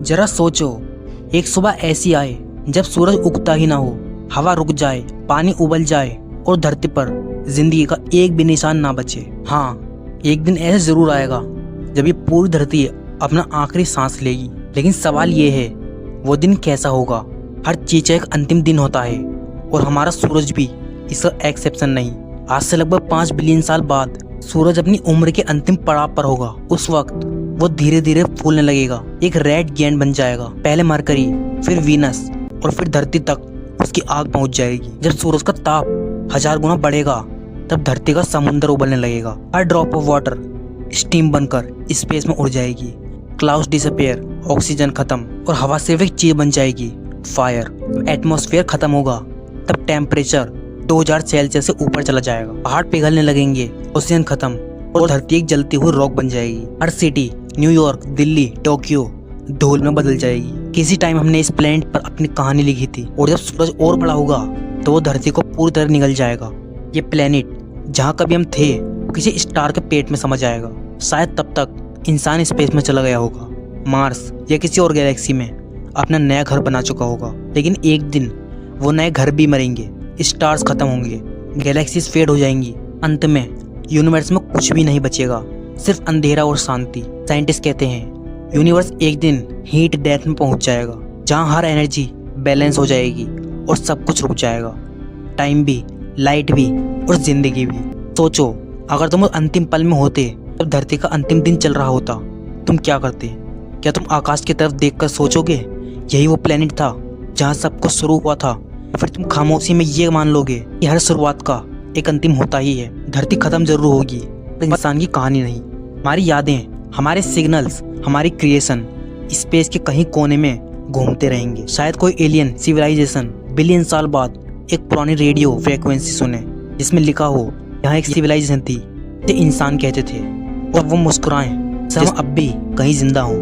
जरा सोचो, एक सुबह ऐसी आए जब सूरज उगता ही ना हो, हवा रुक जाए, पानी उबल जाए और धरती पर जिंदगी का एक भी निशान ना बचे। हाँ, एक दिन ऐसा जरूर आएगा जब ये पूरी धरती अपना आखिरी सांस लेगी। लेकिन सवाल ये है, वो दिन कैसा होगा? हर चीज का एक अंतिम दिन होता है और हमारा सूरज भी इसका एक्सेप्शन नहीं। आज से लगभग 5 बिलियन साल बाद सूरज अपनी उम्र के अंतिम पड़ाव पर होगा। उस वक्त वो धीरे धीरे फूलने लगेगा, एक रेड गेंद बन जाएगा। पहले मरकरी, फिर वीनस और फिर धरती तक उसकी आग पहुंच जाएगी। जब सूरज का ताप 1000 गुना बढ़ेगा तब धरती का समुद्र उबलने लगेगा। हर ड्रॉप ऑफ वाटर स्टीम बनकर स्पेस में उड़ जाएगी। क्लाउड्स डिसअपियर, ऑक्सीजन खत्म और हवा सिर्फ एक चीज बन जाएगी, फायर। एटमॉस्फेयर खत्म होगा तब टेम्परेचर 2000 सेल्सियस से ऊपर चला जाएगा। पहाड़ पिघलने लगेंगे, ऑक्सीजन खत्म और धरती एक जलती हुई रॉक बन जाएगी। हर सिटी, न्यूयॉर्क, दिल्ली, टोक्यो धूल में बदल जाएगी। किसी टाइम हमने इस प्लेनेट पर अपनी कहानी लिखी थी और जब सूरज और बड़ा होगा तो वो धरती को पूरी तरह निगल जाएगा। ये प्लेनेट जहाँ कभी हम थे वो किसी स्टार के पेट में समझ आएगा। शायद तब तक इंसान स्पेस में चला गया होगा, मार्स या किसी और गैलेक्सी में अपना नया घर बना चुका होगा। लेकिन एक दिन वो नए घर भी मरेंगे, स्टार्स खत्म होंगे, गैलेक्सीज फेड हो जाएंगी। अंत में यूनिवर्स में कुछ भी नहीं बचेगा, सिर्फ अंधेरा और शांति। साइंटिस्ट कहते हैं यूनिवर्स एक दिन हीट डेथ में पहुंच जाएगा, जहां हर एनर्जी बैलेंस हो जाएगी और सब कुछ रुक जाएगा, टाइम भी, लाइट भी और जिंदगी भी। सोचो, अगर तुम उस अंतिम पल में होते जब धरती का अंतिम दिन चल रहा होता, तुम क्या करते? क्या तुम आकाश की तरफ देखकर सोचोगे यही वो प्लेनेट था जहाँ सब कुछ शुरू हुआ था? फिर तुम खामोशी में ये मान लोगे कि हर शुरुआत का एक अंतिम होता ही है? धरती खत्म जरूर होगी, पर इंसान की कहानी नहीं। हमारी यादें, हमारे सिग्नल्स, हमारी क्रिएशन स्पेस के कहीं कोने में घूमते रहेंगे। शायद कोई एलियन सिविलाइजेशन बिलियन साल बाद एक पुरानी रेडियो फ्रीक्वेंसी सुने जिसमें लिखा हो यहाँ एक सिविलाइजेशन थी जिसे इंसान कहते थे, और वो मुस्कुराएं जैसे हम अब भी कहीं जिंदा हों।